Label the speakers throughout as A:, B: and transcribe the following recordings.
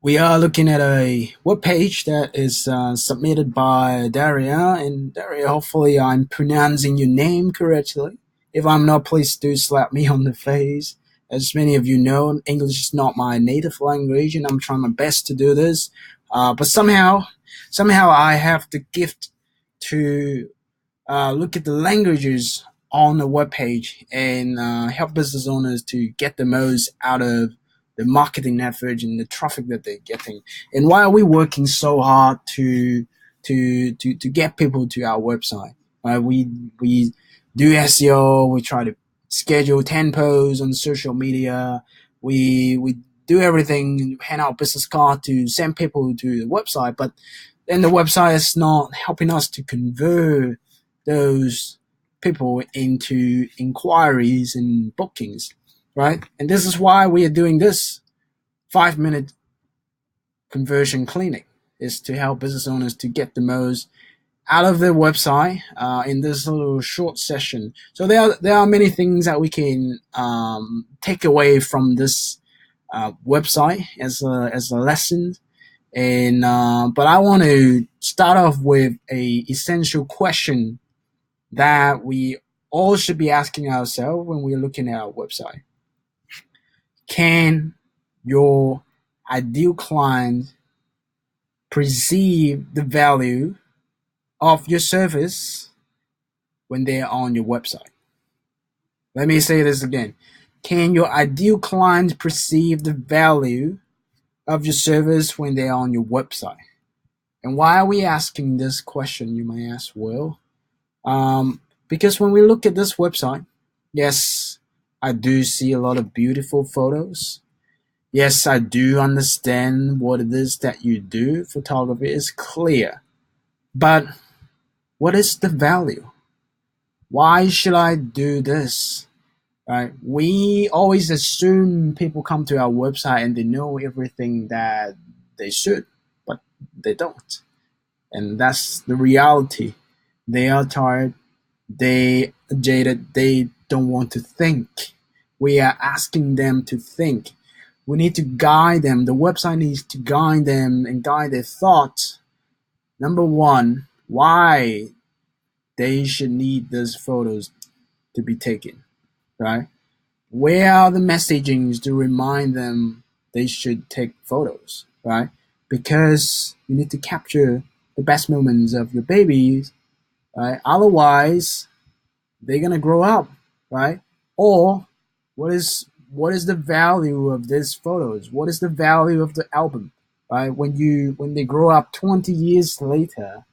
A: We are looking at a web page that is submitted by Daria. And Daria, hopefully I'm pronouncing your name correctly. If I'm not, please do slap me on the face. As many of you know, English is not my native language, and I'm trying my best to do this. But somehow I have the gift to look at the languages on the web page and help business owners to get the most out of the marketing effort and the traffic that they're getting. And why are we working so hard to get people to our website? We do SEO. We try to schedule 10 posts on social media. We do everything, hand out business card to send people to the website, but then the website is not helping us to convert those people into inquiries and bookings, right? And this is why we are doing this 5 minute conversion clinic, is to help business owners to get the most out of their website in this little short session. So there are many things that we can take away from this website as a lesson. And but I want to start off with a essential question that we all should be asking ourselves when we're looking at our website. Can your ideal client perceive the value of your service when they're on your website? Let me say this again. Can your ideal client perceive the value of your service when they're on your website? And why are we asking this question, you may ask? Well, because when we look at this website, yes, I do see a lot of beautiful photos. Yes, I do understand what it is that you do. Photography is clear. But what is the value? Why should I do this? Right? We always assume people come to our website and they know everything that they should, but they don't. And that's the reality. They are tired, they are jaded, they don't want to think. We are asking them to think. We need to guide them. The website needs to guide them and guide their thoughts. Number one, why they should need those photos to be taken, right? Where are the messagings to remind them they should take photos, right? Because you need to capture the best moments of your babies, right? Otherwise, they're gonna grow up, right? Or what is the value of these photos? What is the value of the album, right? When they grow up 20 years later,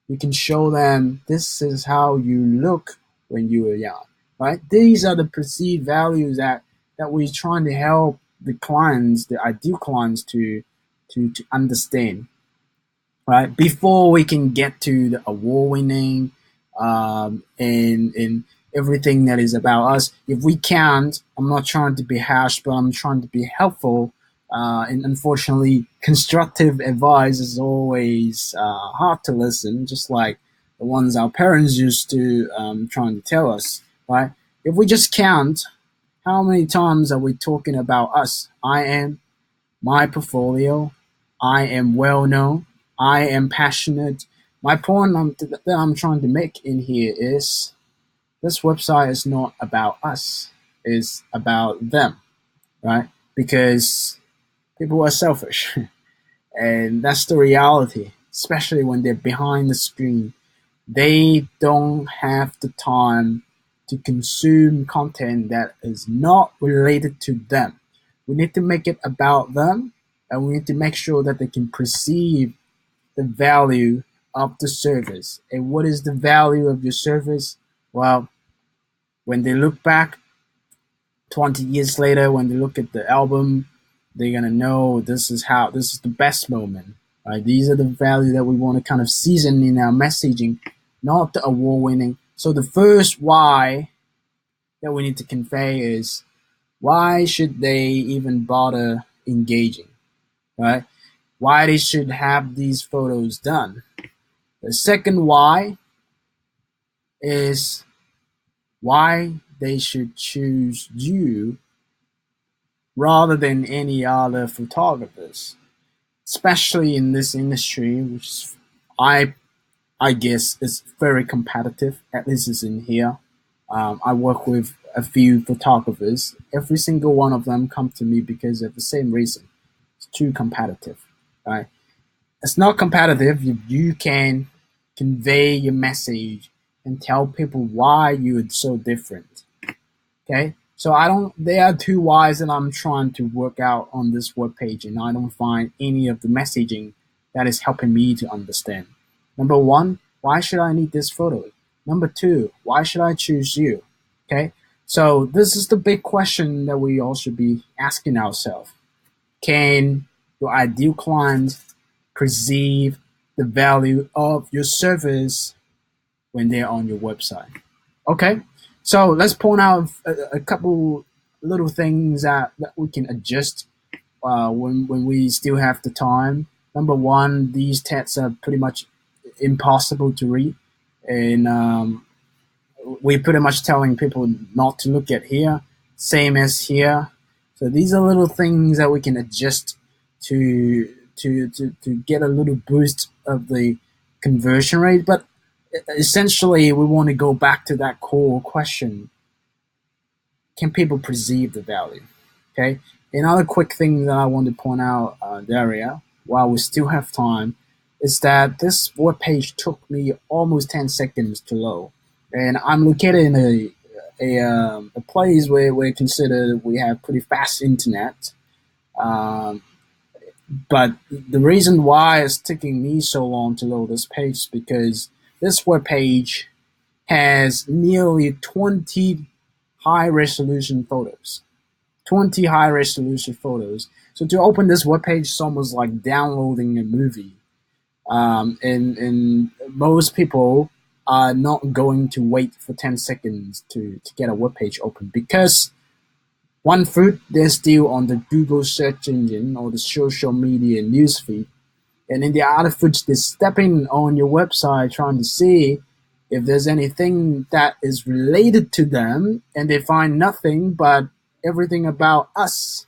A: you can show them this is how you look when you were young, right? These are the perceived values that we're trying to help the clients, the ideal clients, to understand, right? Before we can get to the award winning and everything that is about us. If we can't, I'm not trying to be harsh, but I'm trying to be helpful. And unfortunately, constructive advice is always hard to listen, just like the ones our parents used to trying to tell us, right? If we just can't, how many times are we talking about us? I am, my portfolio, I am well known, I am passionate. My point that I'm trying to make in here is this website is not about us, it's about them, right? Because people are selfish, and that's the reality, especially when they're behind the screen. They don't have the time to consume content that is not related to them. We need to make it about them, and we need to make sure that they can perceive the value of the service. And what is the value of your service? Well, when they look back 20 years later, when they look at the album, they're gonna know this is the best moment. Right? These are the value that we want to kind of season in our messaging, not the award winning. So the first why that we need to convey is why should they even bother engaging, right? Why they should have these photos done. The second why is why they should choose you rather than any other photographers. especially in this industry, which is, I I guess is very competitive. At least it's in here. I work with a few photographers. Every single one of them come to me because of the same reason. It's too competitive, right? It's not competitive if you can convey your message and tell people why you're so different. Okay, so I don't. There are two whys that I'm trying to work out on this web page, and I don't find any of the messaging that is helping me to understand. Number one, why should I need this photo? Number two, why should I choose you? Okay, so this is the big question that we all should be asking ourselves. Can your ideal client perceive the value of your service when they're on your website? Okay, so let's point out a couple little things that we can adjust when we still have the time. Number one, these texts are pretty much impossible to read, and we're pretty much telling people not to look at here, same as here. So these are little things that we can adjust to get a little boost of the conversion rate. But essentially, we want to go back to that core question: can people perceive the value? Okay. Another quick thing that I want to point out, Daria, while we still have time, is that this web page took me almost 10 seconds to load, and I'm located in a place where we consider we have pretty fast internet. Um, but the reason why it's taking me so long to load this page is because this web page has nearly 20 high resolution photos. 20 high resolution photos. So to open this web page is almost like downloading a movie. And most people are not going to wait for 10 seconds to get a web page open because one foot, they're still on the Google search engine or the social media newsfeed. And in the other foot, they're stepping on your website trying to see if there's anything that is related to them, and they find nothing but everything about us.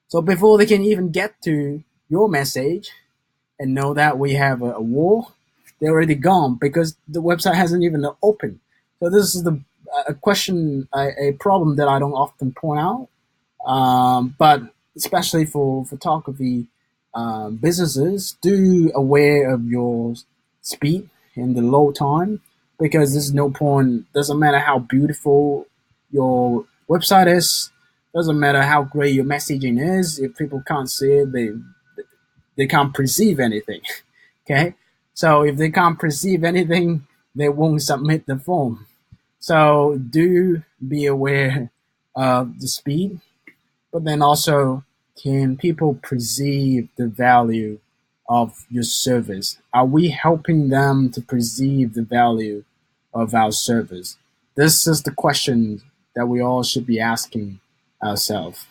A: So before they can even get to your message and know that we have a war, they're already gone because the website hasn't even opened. So this is the a question, a problem that I don't often point out, but especially for photography businesses, do aware of your speed and the load time because there's no point. Doesn't matter how beautiful your website is. Doesn't matter how great your messaging is. If people can't see it, they can't perceive anything. Okay, so if they can't perceive anything, they won't submit the form. So do be aware of the speed, but then also, can people perceive the value of your service? Are we helping them to perceive the value of our service? This is the question that we all should be asking ourselves.